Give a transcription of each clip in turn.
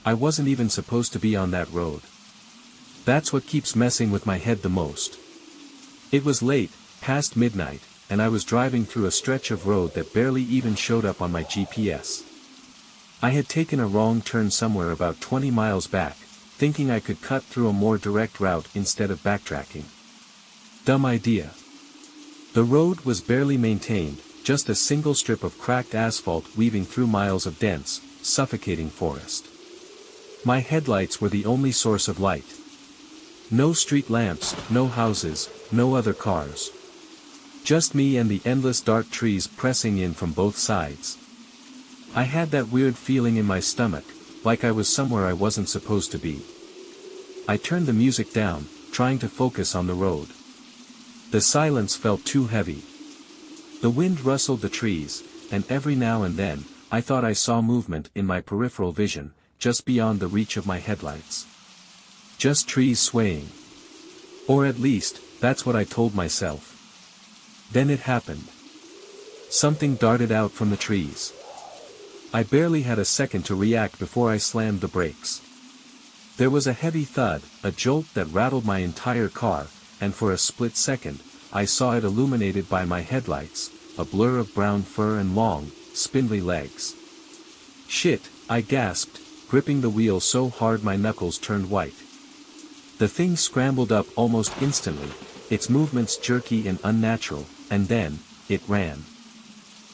I wasn't even supposed to be on that road. That's what keeps messing with my head the most. It was late, past midnight, and I was driving through a stretch of road that barely even showed up on my GPS. I had taken a wrong turn somewhere about 20 miles back, thinking I could cut through a more direct route instead of backtracking. Dumb idea. The road was barely maintained, just a single strip of cracked asphalt weaving through miles of dense, suffocating forest. My headlights were the only source of light. No street lamps, no houses, no other cars. Just me and the endless dark trees pressing in from both sides. I had that weird feeling in my stomach, like I was somewhere I wasn't supposed to be. I turned the music down, trying to focus on the road. The silence felt too heavy. The wind rustled the trees, and every now and then, I thought I saw movement in my peripheral vision, just beyond the reach of my headlights. Just trees swaying. Or at least, that's what I told myself. Then it happened. Something darted out from the trees. I barely had a second to react before I slammed the brakes. There was a heavy thud, a jolt that rattled my entire car, and for a split second, I saw it illuminated by my headlights, a blur of brown fur and long, spindly legs. Shit, I gasped, gripping the wheel so hard my knuckles turned white. The thing scrambled up almost instantly, its movements jerky and unnatural, and then, it ran.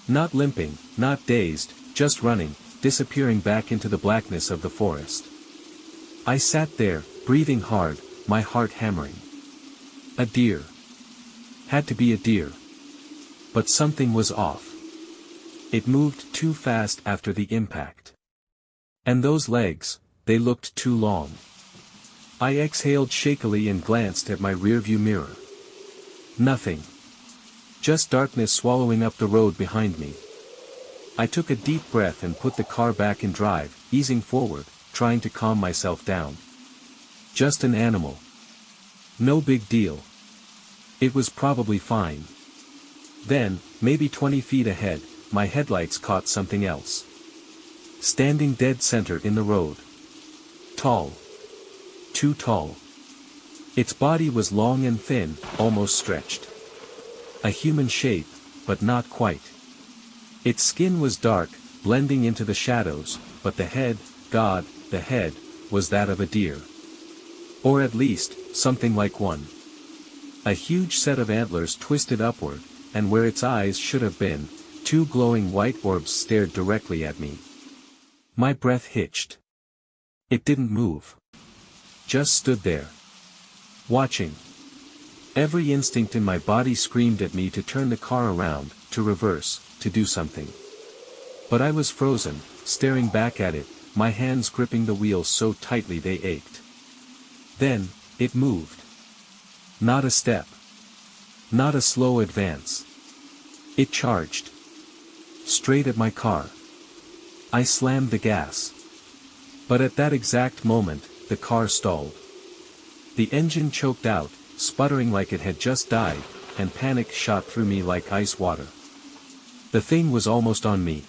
Not limping, not dazed, just running, disappearing back into the blackness of the forest. I sat there, breathing hard, my heart hammering. A deer. Had to be a deer. But something was off. It moved too fast after the impact. And those legs, they looked too long. I exhaled shakily and glanced at my rearview mirror. Nothing. Just darkness swallowing up the road behind me. I took a deep breath and put the car back in drive, easing forward, trying to calm myself down. Just an animal. No big deal. It was probably fine. Then, maybe 20 feet ahead, my headlights caught something else. Standing dead center in the road. Tall. Too tall. Its body was long and thin, almost stretched. A human shape, but not quite. Its skin was dark, blending into the shadows, but the head, God, the head, was that of a deer. Or at least, something like one. A huge set of antlers twisted upward, and where its eyes should have been, two glowing white orbs stared directly at me. My breath hitched. It didn't move. Just stood there. Watching. Every instinct in my body screamed at me to turn the car around, to reverse, to do something. But I was frozen, staring back at it, my hands gripping the wheels so tightly they ached. Then, it moved. Not a step. Not a slow advance. It charged. Straight at my car. I slammed the gas. But at that exact moment, the car stalled. The engine choked out, sputtering like it had just died, and panic shot through me like ice water. The thing was almost on me.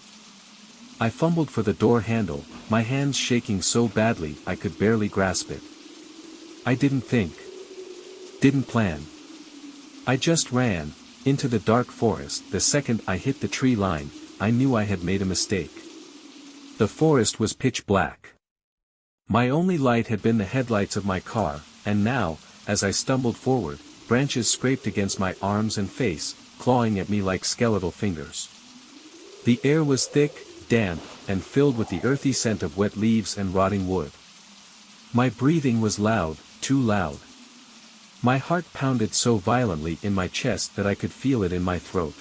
I fumbled for the door handle, my hands shaking so badly I could barely grasp it. I didn't think. Didn't plan. I just ran, into the dark forest. The second I hit the tree line, I knew I had made a mistake. The forest was pitch black. My only light had been the headlights of my car, and now, as I stumbled forward, branches scraped against my arms and face, clawing at me like skeletal fingers. The air was thick, damp, and filled with the earthy scent of wet leaves and rotting wood. My breathing was loud, too loud. My heart pounded so violently in my chest that I could feel it in my throat.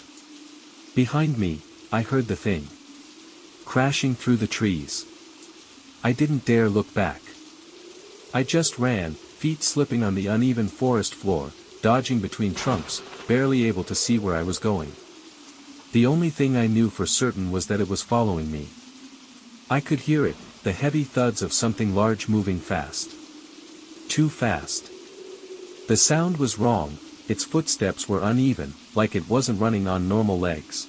Behind me, I heard the thing. Crashing through the trees. I didn't dare look back. I just ran, feet slipping on the uneven forest floor, dodging between trunks, barely able to see where I was going. The only thing I knew for certain was that it was following me. I could hear it, the heavy thuds of something large moving fast. Too fast. The sound was wrong, its footsteps were uneven, like it wasn't running on normal legs.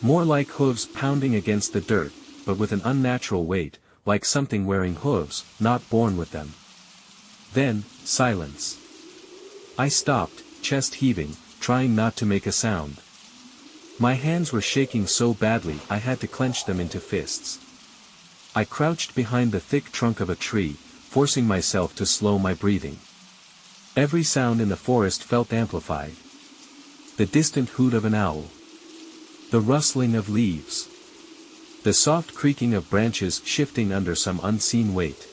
More like hooves pounding against the dirt, but with an unnatural weight, like something wearing hooves, not born with them. Then, silence. I stopped, chest heaving, trying not to make a sound. My hands were shaking so badly I had to clench them into fists. I crouched behind the thick trunk of a tree, forcing myself to slow my breathing. Every sound in the forest felt amplified. The distant hoot of an owl. The rustling of leaves. The soft creaking of branches shifting under some unseen weight.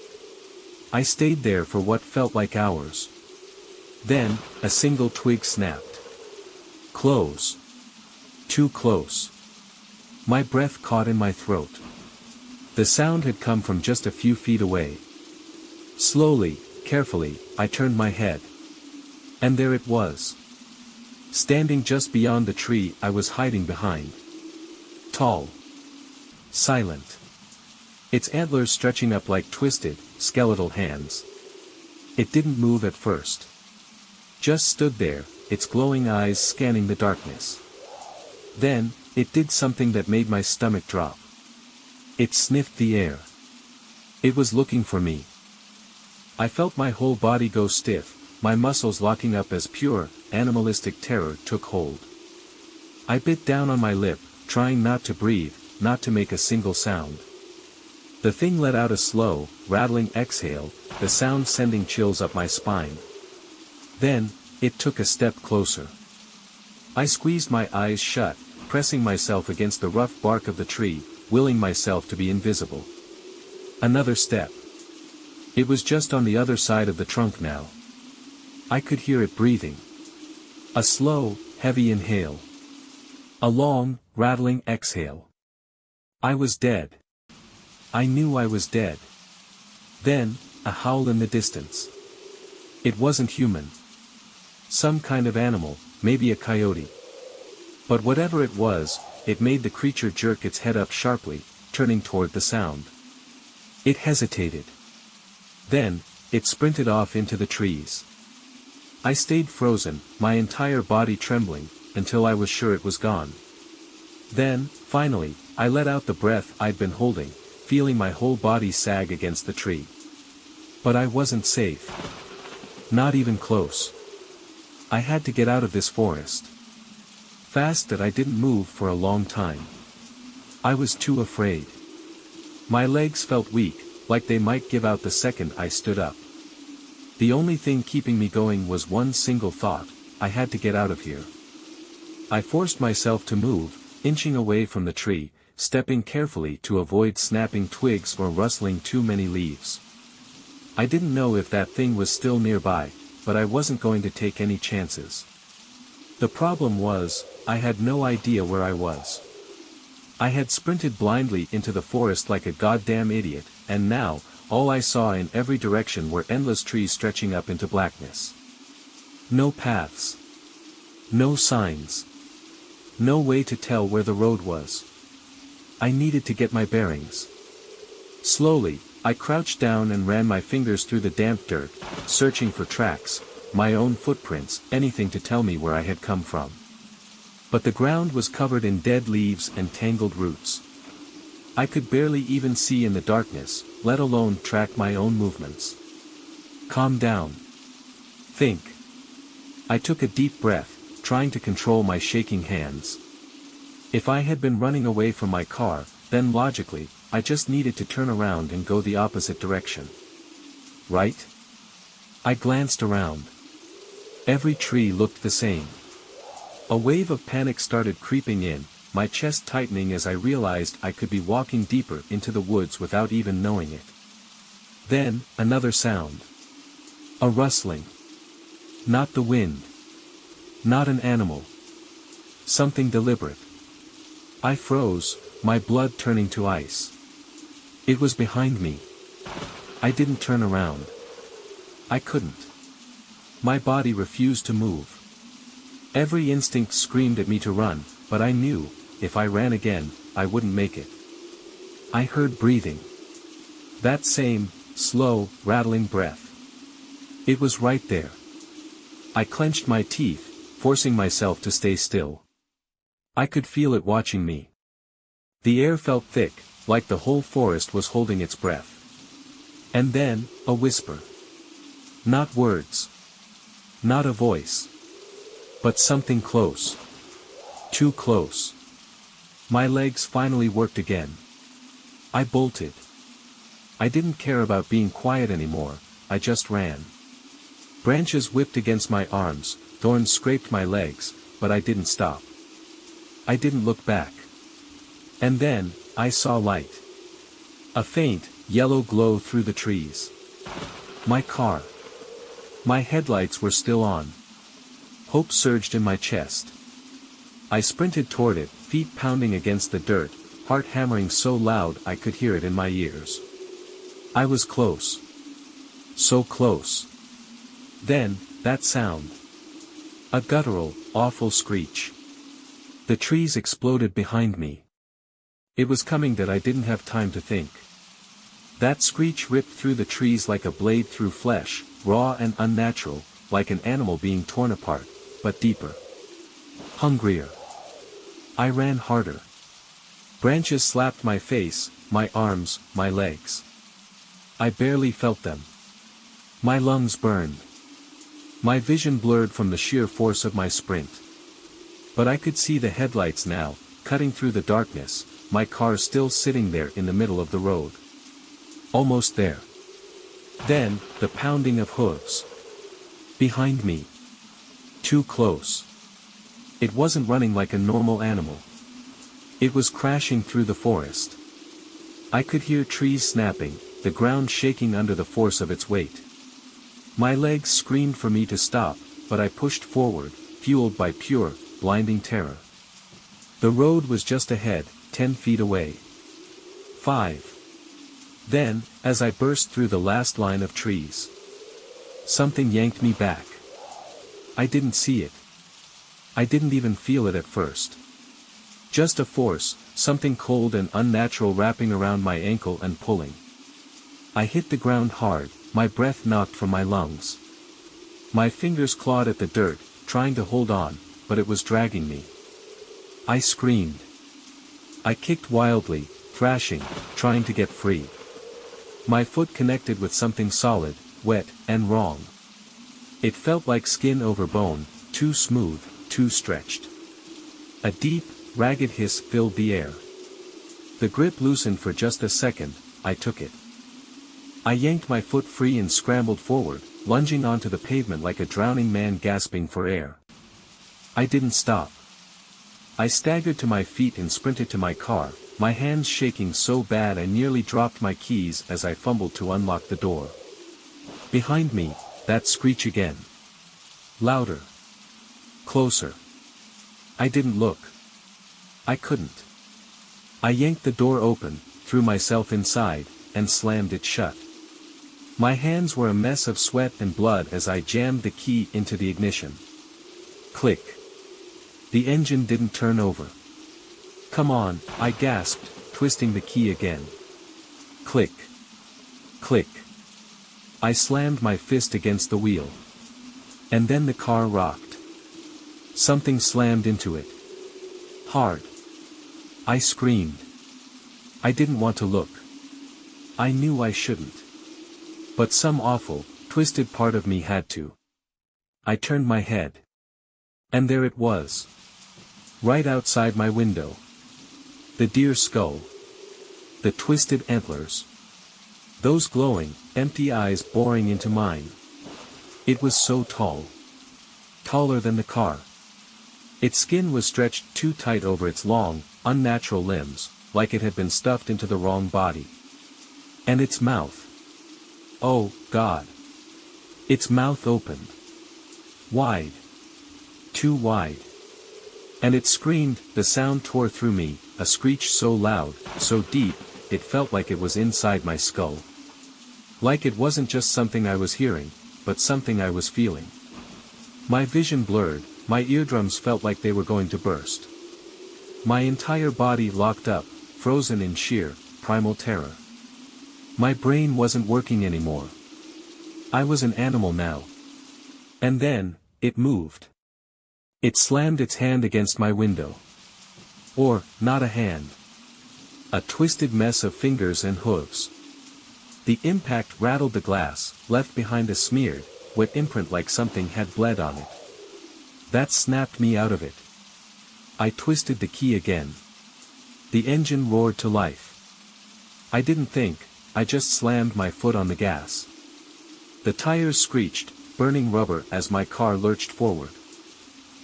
I stayed there for what felt like hours. Then, a single twig snapped. Close. Too close. My breath caught in my throat. The sound had come from just a few feet away. Slowly, carefully, I turned my head. And there it was. Standing just beyond the tree I was hiding behind. Tall. Silent. Its antlers stretching up like twisted, skeletal hands. It didn't move at first. Just stood there, its glowing eyes scanning the darkness. Then, it did something that made my stomach drop. It sniffed the air. It was looking for me. I felt my whole body go stiff, my muscles locking up as pure, animalistic terror took hold. I bit down on my lip, trying not to breathe, not to make a single sound. The thing let out a slow, rattling exhale, the sound sending chills up my spine. Then, it took a step closer. I squeezed my eyes shut, pressing myself against the rough bark of the tree, willing myself to be invisible. Another step. It was just on the other side of the trunk now. I could hear it breathing. A slow, heavy inhale. A long, rattling exhale. I was dead. I knew I was dead. Then, a howl in the distance. It wasn't human. Some kind of animal, maybe a coyote. But whatever it was, it made the creature jerk its head up sharply, turning toward the sound. It hesitated. Then, it sprinted off into the trees. I stayed frozen, my entire body trembling, until I was sure it was gone. Then, finally, I let out the breath I'd been holding, feeling my whole body sag against the tree. But I wasn't safe. Not even close. I had to get out of this forest. Fast that I didn't move for a long time. I was too afraid. My legs felt weak, like they might give out the second I stood up. The only thing keeping me going was one single thought: I had to get out of here. I forced myself to move, inching away from the tree, stepping carefully to avoid snapping twigs or rustling too many leaves. I didn't know if that thing was still nearby, but I wasn't going to take any chances. The problem was, I had no idea where I was. I had sprinted blindly into the forest like a goddamn idiot, and now, all I saw in every direction were endless trees stretching up into blackness. No paths. No signs. No way to tell where the road was. I needed to get my bearings. Slowly, I crouched down and ran my fingers through the damp dirt, searching for tracks, my own footprints, anything to tell me where I had come from. But the ground was covered in dead leaves and tangled roots. I could barely even see in the darkness, let alone track my own movements. Calm down. Think. I took a deep breath, trying to control my shaking hands. If I had been running away from my car, then logically, I just needed to turn around and go the opposite direction. Right? I glanced around. Every tree looked the same. A wave of panic started creeping in, my chest tightening as I realized I could be walking deeper into the woods without even knowing it. Then, another sound. A rustling. Not the wind. Not an animal. Something deliberate. I froze, my blood turning to ice. It was behind me. I didn't turn around. I couldn't. My body refused to move. Every instinct screamed at me to run, but I knew, if I ran again, I wouldn't make it. I heard breathing. That same, slow, rattling breath. It was right there. I clenched my teeth, forcing myself to stay still. I could feel it watching me. The air felt thick, like the whole forest was holding its breath. And then, a whisper. Not words. Not a voice. But something close. Too close. My legs finally worked again. I bolted. I didn't care about being quiet anymore, I just ran. Branches whipped against my arms, thorns scraped my legs, but I didn't stop. I didn't look back. And then, I saw light. A faint, yellow glow through the trees. My car. My headlights were still on. Hope surged in my chest. I sprinted toward it, feet pounding against the dirt, heart hammering so loud I could hear it in my ears. I was close. So close. Then, that sound. A guttural, awful screech. The trees exploded behind me. It was coming that I didn't have time to think. That screech ripped through the trees like a blade through flesh, raw and unnatural, like an animal being torn apart, but deeper. Hungrier. I ran harder. Branches slapped my face, my arms, my legs. I barely felt them. My lungs burned. My vision blurred from the sheer force of my sprint. But I could see the headlights now, cutting through the darkness, my car still sitting there in the middle of the road. Almost there. Then, the pounding of hooves. Behind me. Too close. It wasn't running like a normal animal. It was crashing through the forest. I could hear trees snapping, the ground shaking under the force of its weight. My legs screamed for me to stop, but I pushed forward, fueled by pure, blinding terror. The road was just ahead, 10 feet away. 5. Then, as I burst through the last line of trees, something yanked me back. I didn't see it. I didn't even feel it at first. Just a force, something cold and unnatural wrapping around my ankle and pulling. I hit the ground hard, my breath knocked from my lungs. My fingers clawed at the dirt, trying to hold on, but it was dragging me. I screamed. I kicked wildly, thrashing, trying to get free. My foot connected with something solid, wet, and wrong. It felt like skin over bone, too smooth, too stretched. A deep, ragged hiss filled the air. The grip loosened for just a second, I took it. I yanked my foot free and scrambled forward, lunging onto the pavement like a drowning man gasping for air. I didn't stop. I staggered to my feet and sprinted to my car, my hands shaking so bad I nearly dropped my keys as I fumbled to unlock the door. Behind me, that screech again. Louder. Closer. I didn't look. I couldn't. I yanked the door open, threw myself inside, and slammed it shut. My hands were a mess of sweat and blood as I jammed the key into the ignition. Click. The engine didn't turn over. Come on, I gasped, twisting the key again. Click. Click. I slammed my fist against the wheel. And then the car rocked. Something slammed into it. Hard. I screamed. I didn't want to look. I knew I shouldn't. But some awful, twisted part of me had to. I turned my head. And there it was. Right outside my window. The deer skull. The twisted antlers. Those glowing, empty eyes boring into mine. It was so tall. Taller than the car. Its skin was stretched too tight over its long, unnatural limbs, like it had been stuffed into the wrong body. And its mouth. Oh, God. Its mouth opened. Wide. Too wide. And it screamed, the sound tore through me, a screech so loud, so deep, it felt like it was inside my skull. Like it wasn't just something I was hearing, but something I was feeling. My vision blurred, my eardrums felt like they were going to burst. My entire body locked up, frozen in sheer, primal terror. My brain wasn't working anymore. I was an animal now. And then, it moved. It slammed its hand against my window. Or, not a hand. A twisted mess of fingers and hooves. The impact rattled the glass, left behind a smeared, wet imprint like something had bled on it. That snapped me out of it. I twisted the key again. The engine roared to life. I didn't think, I just slammed my foot on the gas. The tires screeched, burning rubber as my car lurched forward.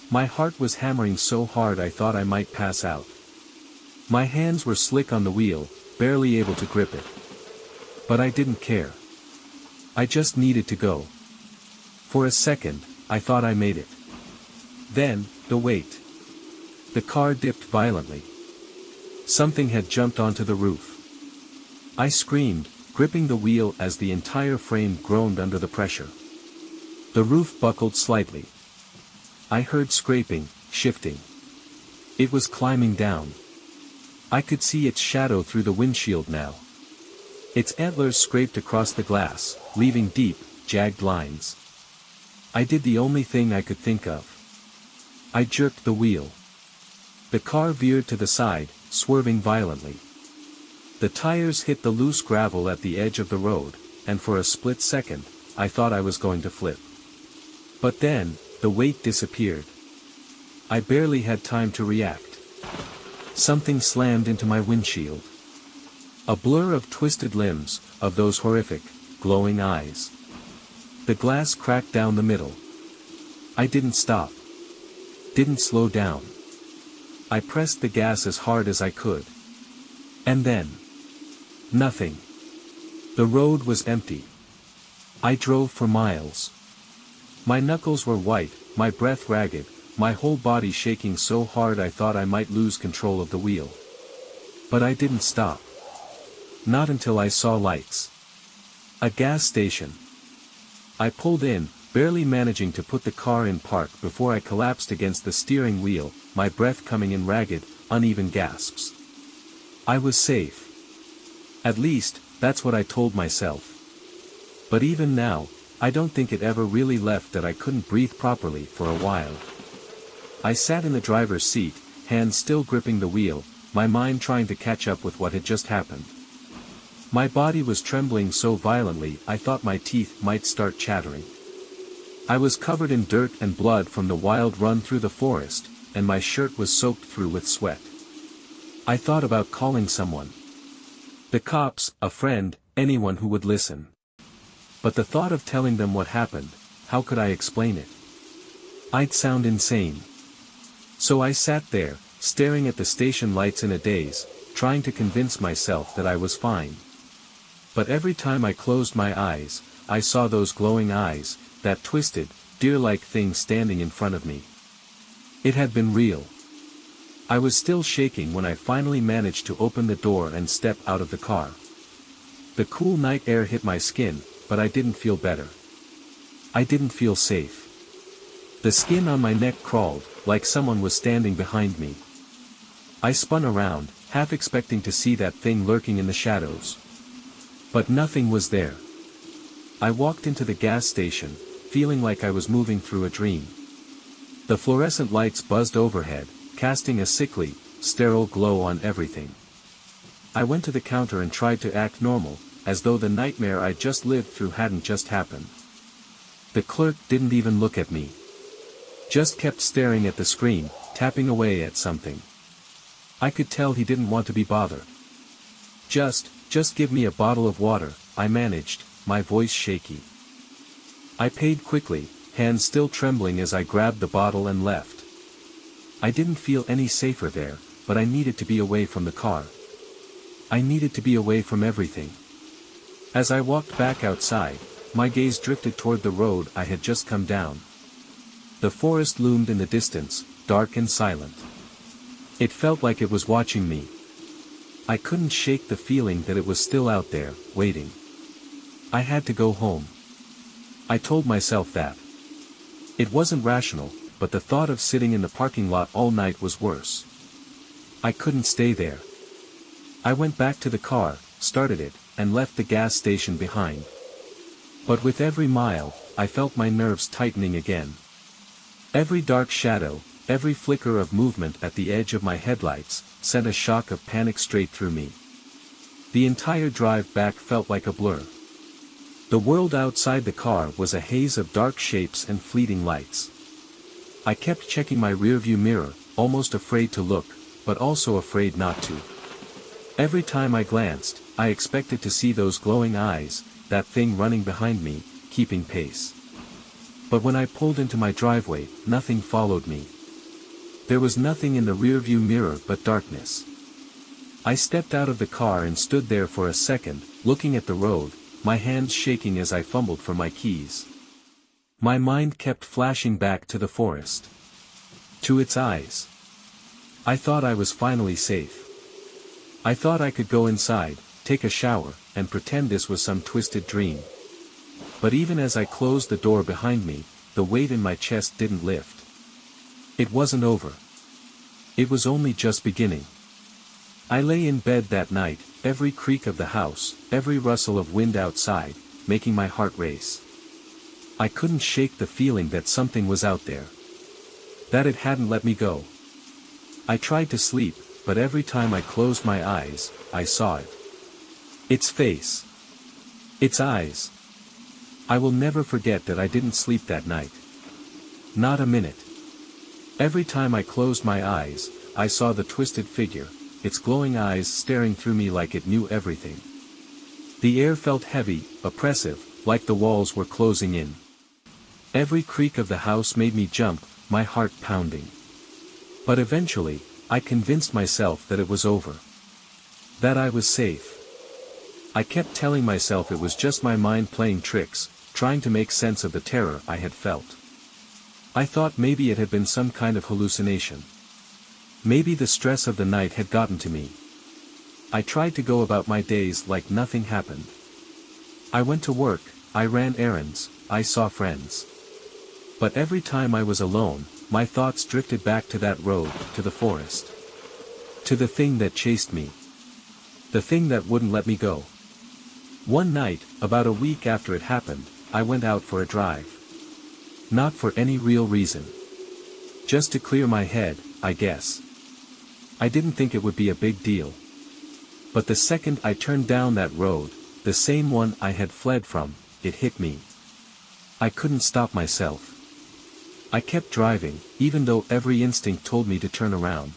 My heart was hammering so hard I thought I might pass out. My hands were slick on the wheel, barely able to grip it. But I didn't care. I just needed to go. For a second, I thought I made it. Then, the weight. The car dipped violently. Something had jumped onto the roof. I screamed, gripping the wheel as the entire frame groaned under the pressure. The roof buckled slightly. I heard scraping, shifting. It was climbing down. I could see its shadow through the windshield now. Its antlers scraped across the glass, leaving deep, jagged lines. I did the only thing I could think of. I jerked the wheel. The car veered to the side, swerving violently. The tires hit the loose gravel at the edge of the road, and for a split second, I thought I was going to flip. But then, the weight disappeared. I barely had time to react. Something slammed into my windshield. A blur of twisted limbs, of those horrific, glowing eyes. The glass cracked down the middle. I didn't stop. Didn't slow down. I pressed the gas as hard as I could. And then, nothing. The road was empty. I drove for miles. My knuckles were white, my breath ragged, my whole body shaking so hard I thought I might lose control of the wheel. But I didn't stop. Not until I saw lights. A gas station. I pulled in, barely managing to put the car in park before I collapsed against the steering wheel, my breath coming in ragged, uneven gasps. I was safe. At least, that's what I told myself. But even now, I don't think it ever really left that I couldn't breathe properly for a while. I sat in the driver's seat, hands still gripping the wheel, my mind trying to catch up with what had just happened. My body was trembling so violently I thought my teeth might start chattering. I was covered in dirt and blood from the wild run through the forest, and my shirt was soaked through with sweat. I thought about calling someone. The cops, a friend, anyone who would listen. But the thought of telling them what happened, how could I explain it? I'd sound insane. So I sat there, staring at the station lights in a daze, trying to convince myself that I was fine. But every time I closed my eyes, I saw those glowing eyes, that twisted, deer-like thing standing in front of me. It had been real. I was still shaking when I finally managed to open the door and step out of the car. The cool night air hit my skin, but I didn't feel better. I didn't feel safe. The skin on my neck crawled, like someone was standing behind me. I spun around, half expecting to see that thing lurking in the shadows. But nothing was there. I walked into the gas station, feeling like I was moving through a dream. The fluorescent lights buzzed overhead, casting a sickly, sterile glow on everything. I went to the counter and tried to act normal, as though the nightmare I'd just lived through hadn't just happened. The clerk didn't even look at me. Just kept staring at the screen, tapping away at something. I could tell he didn't want to be bothered. Just give me a bottle of water, I managed, my voice shaky. I paid quickly, hands still trembling as I grabbed the bottle and left. I didn't feel any safer there, but I needed to be away from the car. I needed to be away from everything. As I walked back outside, my gaze drifted toward the road I had just come down. The forest loomed in the distance, dark and silent. It felt like it was watching me. I couldn't shake the feeling that it was still out there, waiting. I had to go home. I told myself that. It wasn't rational, but the thought of sitting in the parking lot all night was worse. I couldn't stay there. I went back to the car, started it, and left the gas station behind. But with every mile, I felt my nerves tightening again. Every dark shadow, every flicker of movement at the edge of my headlights, sent a shock of panic straight through me. The entire drive back felt like a blur. The world outside the car was a haze of dark shapes and fleeting lights. I kept checking my rearview mirror, almost afraid to look, but also afraid not to. Every time I glanced, I expected to see those glowing eyes, that thing running behind me, keeping pace. But when I pulled into my driveway, nothing followed me. There was nothing in the rearview mirror but darkness. I stepped out of the car and stood there for a second, looking at the road, my hands shaking as I fumbled for my keys. My mind kept flashing back to the forest. To its eyes. I thought I was finally safe. I thought I could go inside, take a shower, and pretend this was some twisted dream. But even as I closed the door behind me, the weight in my chest didn't lift. It wasn't over. It was only just beginning. I lay in bed that night, every creak of the house, every rustle of wind outside, making my heart race. I couldn't shake the feeling that something was out there. That it hadn't let me go. I tried to sleep, but every time I closed my eyes, I saw it. Its face. Its eyes. I will never forget that I didn't sleep that night. Not a minute. Every time I closed my eyes, I saw the twisted figure, its glowing eyes staring through me like it knew everything. The air felt heavy, oppressive, like the walls were closing in. Every creak of the house made me jump, my heart pounding. But eventually, I convinced myself that it was over. That I was safe. I kept telling myself it was just my mind playing tricks, trying to make sense of the terror I had felt. I thought maybe it had been some kind of hallucination. Maybe the stress of the night had gotten to me. I tried to go about my days like nothing happened. I went to work, I ran errands, I saw friends. But every time I was alone, my thoughts drifted back to that road, to the forest. To the thing that chased me. The thing that wouldn't let me go. One night, about a week after it happened, I went out for a drive. Not for any real reason. Just to clear my head, I guess. I didn't think it would be a big deal. But the second I turned down that road, the same one I had fled from, it hit me. I couldn't stop myself. I kept driving, even though every instinct told me to turn around.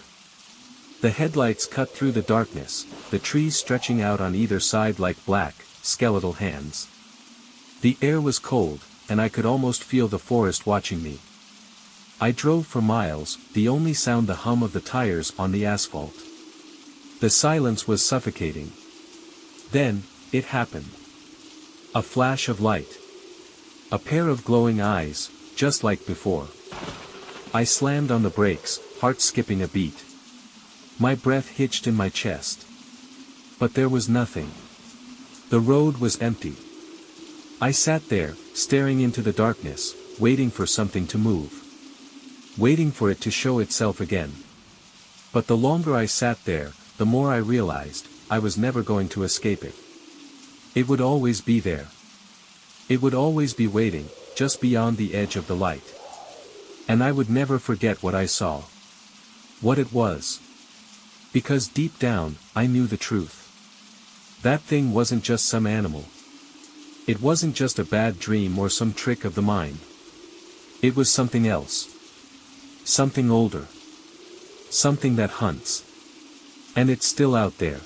The headlights cut through the darkness, the trees stretching out on either side like black, skeletal hands. The air was cold, and I could almost feel the forest watching me. I drove for miles, the only sound the hum of the tires on the asphalt. The silence was suffocating. Then, it happened. A flash of light. A pair of glowing eyes, just like before. I slammed on the brakes, heart skipping a beat. My breath hitched in my chest. But there was nothing. The road was empty. I sat there, staring into the darkness, waiting for something to move. Waiting for it to show itself again. But the longer I sat there, the more I realized, I was never going to escape it. It would always be there. It would always be waiting, just beyond the edge of the light. And I would never forget what I saw. What it was. Because deep down, I knew the truth. That thing wasn't just some animal. It wasn't just a bad dream or some trick of the mind. It was something else. Something older. Something that hunts. And it's still out there.